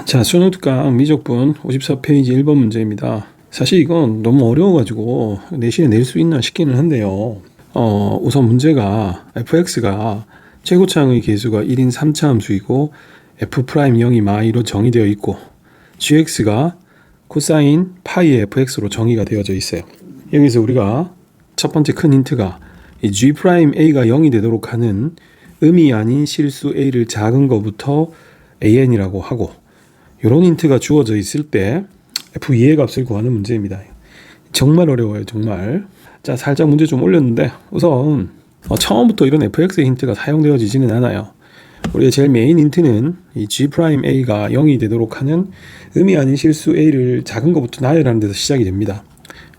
자, 수노특강 미적분 54페이지 1번 문제입니다. 사실 이건 너무 어려워가지고 내신에 낼 수 있나 싶기는 한데요. 우선 문제가 fx가 최고차항의 계수가 1인 3차 함수이고 f'0이 마이로 정의되어 있고 gx가 코사인 파이의 fx로 정의가 되어져 있어요. 여기서 우리가 첫 번째 큰 힌트가 이 g'a가 0이 되도록 하는 음이 아닌 실수 a를 작은 거부터 an이라고 하고, 이런 힌트가 주어져 있을 때 f2의 값을 구하는 문제입니다. 정말 어려워요, 정말. 자, 살짝 문제 좀 올렸는데 우선 처음부터 이런 fx의 힌트가 사용되어지지는 않아요. 우리가 제일 메인 힌트는 이 g'a가 0이 되도록 하는 음이 아닌 실수 a를 작은 것부터 나열하는 데서 시작이 됩니다.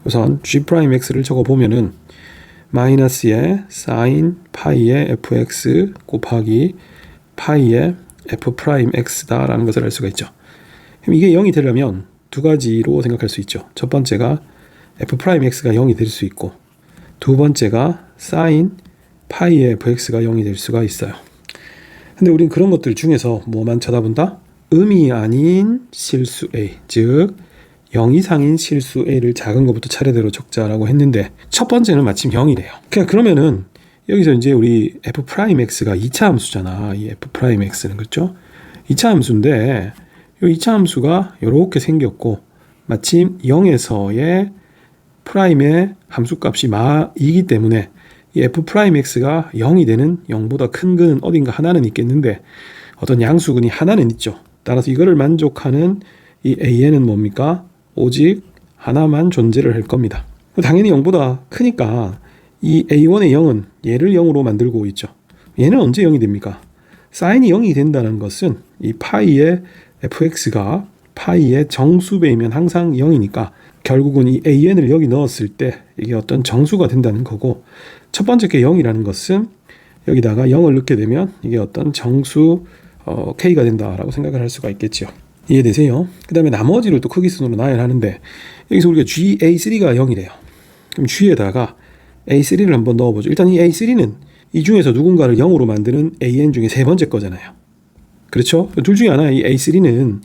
우선 g'x를 적어보면은 마이너스의 sin 파이의 fx 곱하기 파이의 f'x다 라는 것을 알 수가 있죠. 그럼 이게 0이 되려면 두 가지로 생각할 수 있죠. 첫 번째가 f'x가 0이 될 수 있고, 두 번째가 sin 파이의 fx가 0이 될 수가 있어요. 근데 우린 그런 것들 중에서 뭐만 쳐다본다? 음이 아닌 실수 a, 즉 0 이상인 실수 a를 작은 것부터 차례대로 적자라고 했는데, 첫 번째는 마침 0이래요. 그러면은 여기서 이제 우리 f'x가 2차 함수잖아. 이 f'x는, 그렇죠? 2차 함수인데 이 2차 함수가 이렇게 생겼고, 마침 0에서의 프라임의 함수값이 마이기 때문에 이 f'x가 0이 되는 0보다 큰 근은 어딘가 하나는 있겠는데 어떤 양수근이 하나는 있죠. 따라서 이거를 만족하는 이 an은 뭡니까? 오직 하나만 존재를 할 겁니다. 당연히 0보다 크니까 이 a1의 0은 얘를 0으로 만들고 있죠. 얘는 언제 0이 됩니까? 사인이 0이 된다는 것은 이 파이의 fx가 파이의 정수배이면 항상 0이니까 결국은 이 an을 여기 넣었을 때 이게 어떤 정수가 된다는 거고, 첫 번째 게 0이라는 것은 여기다가 0을 넣게 되면 이게 어떤 정수 k가 된다라고 생각을 할 수가 있겠죠. 이해되세요? 그 다음에 나머지를 또 크기순으로 나열하는데 여기서 우리가 GA3가 0이래요. 그럼 G에다가 A3를 한번 넣어보죠. 일단 이 A3는 이 중에서 누군가를 0으로 만드는 AN 중에 세 번째 거잖아요. 그렇죠? 둘 중에 하나, 이 A3는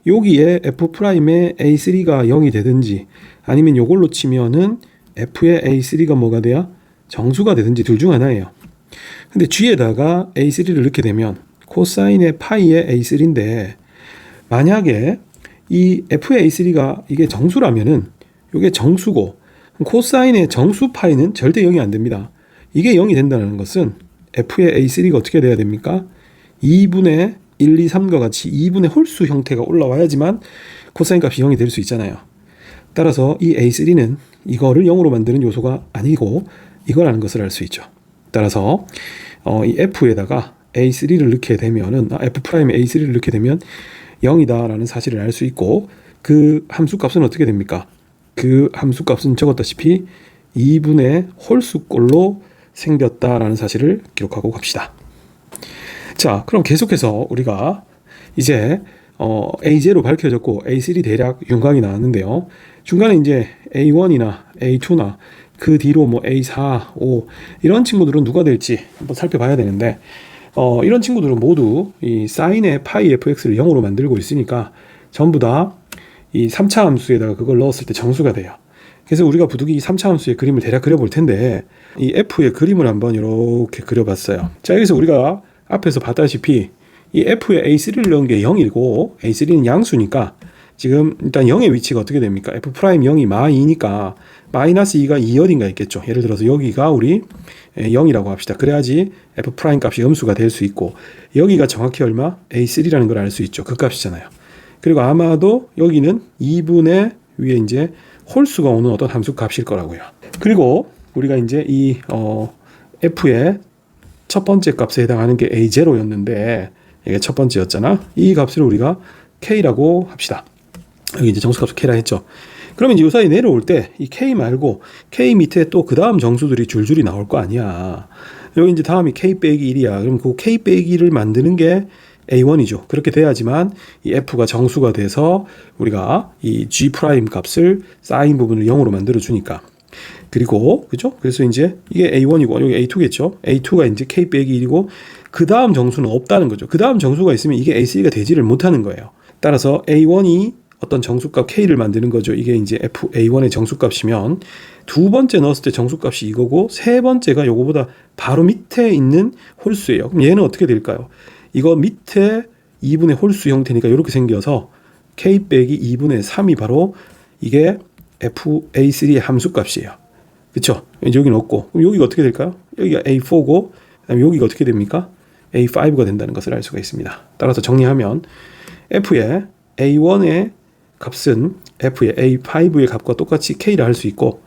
여기에 F'의 A3가 0이 되든지 아니면 요걸로 치면은 F의 A3가 뭐가 돼야? 정수가 되든지 둘 중 하나예요. 근데 G에다가 A3를 넣게 되면 코사인의 파이의 A3인데, 만약에 이 F의 A3가 이게 정수라면은 이게 정수고, 코사인의 정수 파이는 절대 0이 안 됩니다. 이게 0이 된다는 것은 F의 A3가 어떻게 돼야 됩니까? 2분의 1, 2, 3과 같이 2분의 홀수 형태가 올라와야지만 코사인 값이 0이 될 수 있잖아요. 따라서 이 A3는 이거를 0으로 만드는 요소가 아니고 이거라는 것을 알 수 있죠. 따라서 이 F에다가 A3를 넣게 되면은 F'의 A3를 넣게 되면 0이다 라는 사실을 알 수 있고, 그 함수값은 어떻게 됩니까? 그 함수값은 적었다시피 2분의 홀수꼴로 생겼다라는 사실을 기록하고 갑시다. 자, 그럼 계속해서 우리가 이제 A0 밝혀졌고 A3 대략 윤곽이 나왔는데요. 중간에 이제 A1이나 A2나 그 뒤로 뭐 A4, 5 이런 친구들은 누가 될지 한번 살펴봐야 되는데, 이런 친구들은 모두 이 사인의 파이 fx를 0으로 만들고 있으니까 전부 다 이 3차 함수에다가 그걸 넣었을 때 정수가 돼요. 그래서 우리가 부득이 이 3차 함수의 그림을 대략 그려볼 텐데, 이 f의 그림을 한번 이렇게 그려봤어요. 자, 여기서 우리가 앞에서 봤다시피 이 f의 a3를 넣은 게 0이고 a3는 양수니까 지금 일단 0의 위치가 어떻게 됩니까? f'0이 마2니까 마이너스 2가 2 어딘가 있겠죠. 예를 들어서 여기가 우리 0이라고 합시다. 그래야지 f' 값이 음수가 될 수 있고, 여기가 정확히 얼마? a3라는 걸 알 수 있죠. 그 값이잖아요. 그리고 아마도 여기는 2분의 위에 이제 홀수가 오는 어떤 함수 값일 거라고요. 그리고 우리가 이제 이 f의 첫 번째 값에 해당하는 게 a0였는데 이게 첫 번째였잖아. 이 값을 우리가 k라고 합시다. 여기 이제 정수값을 k라 했죠. 그러면 이제 이 사이 내려올 때 이 k 말고 k 밑에 또 그 다음 정수들이 줄줄이 나올 거 아니야. 여기 이제 다음이 k 빼기 1이야. 그럼 그 k 빼기 1을 만드는 게 A1이죠. 그렇게 돼야지만 이 F가 정수가 돼서 우리가 이 G' 값을 사인 부분을 0으로 만들어 주니까. 그리고 그죠? 그래서 이제 이게 A1이고 여기 A2겠죠. A2가 이제 K 빼기 1이고 그 다음 정수는 없다는 거죠. 그 다음 정수가 있으면 이게 A3가 되지를 못하는 거예요. 따라서 A1이 어떤 정수값 K를 만드는 거죠. 이게 이제 FA1의 정수값이면 두 번째 넣었을 때 정수값이 이거고 세 번째가 요거보다 바로 밑에 있는 홀수예요. 그럼 얘는 어떻게 될까요? 이거 밑에 2분의 홀수 형태니까 이렇게 생겨서 K 빼기 2분의 3이 바로 이게 FA3의 함수값이에요. 그쵸? 여기는 없고. 그럼 여기가 어떻게 될까요? 여기가 A4고 그다음에 여기가 어떻게 됩니까? A5가 된다는 것을 알 수가 있습니다. 따라서 정리하면 F의 A1의 값은 F의 A5의 값과 똑같이 K라 할 수 있고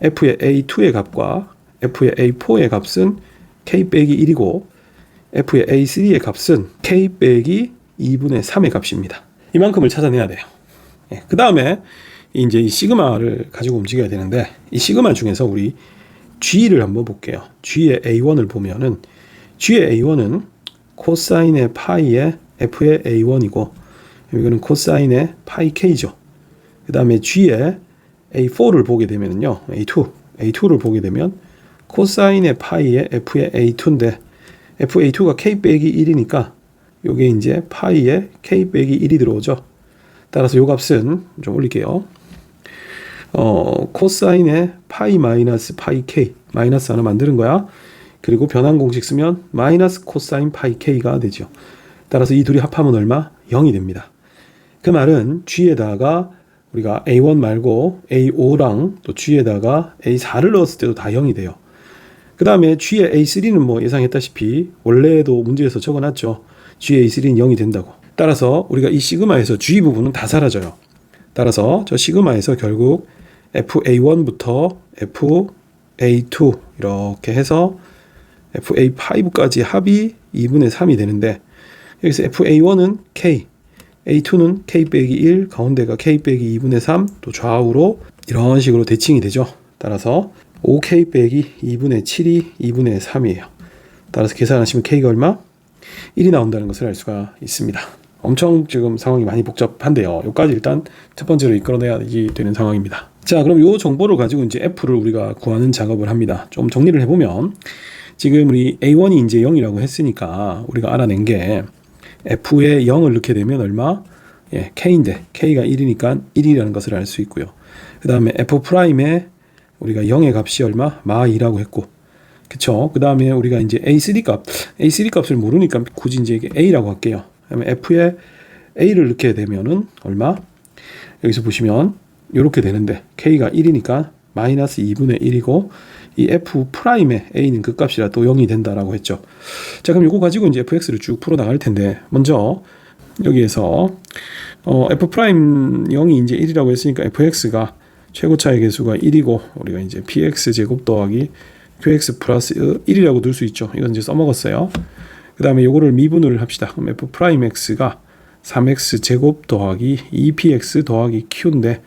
F의 A2의 값과 F의 A4의 값은 K 빼기 1이고 F의 A3의 값은 K 빼기 2분의 3의 값입니다. 이만큼을 찾아내야 돼요. 그 다음에 이제 이 시그마를 가지고 움직여야 되는데 이 시그마 중에서 우리 G를 한번 볼게요. G의 A1을 보면은 G의 A1은 코사인의 파이의 F의 A1이고 이거는 코사인의 파이 K죠. 그 다음에 G의 A4를 보게 되면요. A2를 보게 되면 코사인의 파이의 F의 A2인데 FA2가 K 빼기 1이니까 요게 이제 파이의 K 빼기 1이 들어오죠. 따라서 요 값은 좀 올릴게요. 코사인의 파이 마이너스 파이 K 마이너스 하나 만드는 거야. 그리고 변환 공식 쓰면 마이너스 코사인 파이 K가 되죠. 따라서 이 둘이 합하면 얼마? 0이 됩니다. 그 말은 G에다가 우리가 A1 말고 A5랑 또 G에다가 A4를 넣었을 때도 다 0이 돼요. 그 다음에 G의 A3는 뭐 예상했다시피 원래도 문제에서 적어놨죠. G의 A3는 0이 된다고. 따라서 우리가 이 시그마에서 G 부분은 다 사라져요. 따라서 저 시그마에서 결국 FA1부터 FA2 이렇게 해서 FA5까지 합이 2분의 3이 되는데 여기서 FA1은 K, A2는 K 빼기 1, 가운데가 K 빼기 2분의 3, 또 좌우로 이런 식으로 대칭이 되죠. 따라서 5K 빼기 2분의 7이 2분의 3이에요. 따라서 계산하시면 K가 얼마? 1이 나온다는 것을 알 수가 있습니다. 엄청 지금 상황이 많이 복잡한데요. 여기까지 일단 첫 번째로 이끌어내야 되는 상황입니다. 자, 그럼 이 정보를 가지고 이제 F를 우리가 구하는 작업을 합니다. 좀 정리를 해보면 지금 우리 A1이 이제 0이라고 했으니까 우리가 알아낸 게 F에 0을 넣게 되면 얼마? 예, K인데 K가 1이니까 1이라는 것을 알 수 있고요. 그 다음에 F'에 우리가 0의 값이 얼마? 마2라고 했고, 그쵸? 그 다음에 우리가 이제 A3 값을 모르니까 굳이 이제 이게 A라고 할게요. 그다음에 F에 A를 넣게 되면은 얼마? 여기서 보시면 이렇게 되는데 K가 1이니까 마이너스 2분의 1이고 이 F'의 A는 그 값이라 또 0이 된다라고 했죠. 자, 그럼 이거 가지고 이제 FX를 쭉 풀어 나갈 텐데 먼저 여기에서 F'0이 이제 1이라고 했으니까 FX가 최고차의 개수가 1이고 우리가 이제 px 제곱 더하기 qx 플러스 1이라고 둘 수 있죠. 이건 이제 써먹었어요. 그 다음에 요거를 미분을 합시다. 그럼 f'x가 3x 제곱 더하기 2px 더하기 q인데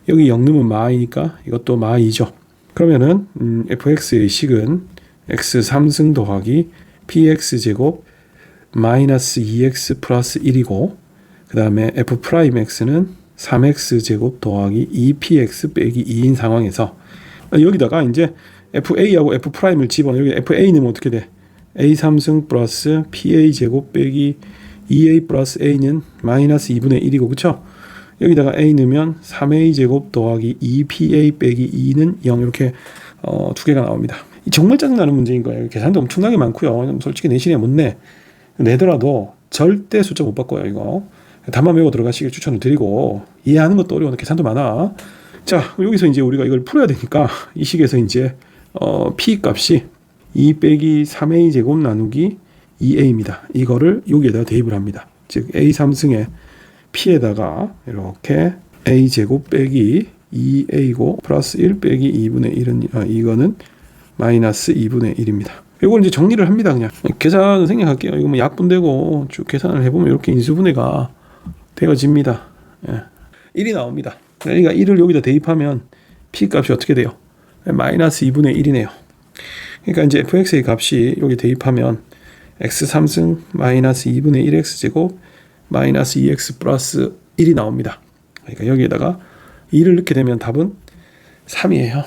여기 0 넣으면 마이니까 이것도 마이죠. 그러면은 fx의 식은 x 3승 더하기 px 제곱 마이너스 2x 플러스 1이고 그 다음에 f'x는 3x 제곱 더하기 2px 빼기 2인 상황에서 여기다가 이제 fa하고 f'을 집어넣어. 여기 fa 넣으면 어떻게 돼? a 3승 플러스 pa 제곱 빼기 2a 플러스 a는 마이너스 2분의 1이고 그쵸? 여기다가 a 넣으면 3a 제곱 더하기 2pa 빼기 2는 0 이렇게 두 개가 나옵니다. 정말 짜증나는 문제인 거예요. 계산도 엄청나게 많고요. 솔직히 내신에 못 내더라도 절대 숫자 못 바꿔요. 이거 답만 외워 들어가시길 추천을 드리고 이해하는 것도 어려운데 계산도 많아. 자, 여기서 이제 우리가 이걸 풀어야 되니까 이 식에서 이제 p 값이 2 빼기 3a 제곱 나누기 2a입니다. 이거를 여기에다 대입을 합니다. 즉 a 3승에 p에다가 이렇게 a 제곱 빼기 2a고 플러스 1 빼기 2분의 1은 이거는 마이너스 2분의 1입니다. 이걸 이제 정리를 합니다. 그냥 계산을 생략할게요. 이거 뭐 약분되고 쭉 계산을 해보면 이렇게 인수분해가 되어집니다. 예. 1이 나옵니다. 그러니까 1을 여기다 대입하면 p 값이 어떻게 돼요? 마이너스 2분의 1이네요. 그러니까 이제 fx의 값이 여기 대입하면 x 3승 마이너스 2분의 1x 제곱 마이너스 2x 플러스 1이 나옵니다. 그러니까 여기에다가 2를 넣게 되면 답은 3이에요.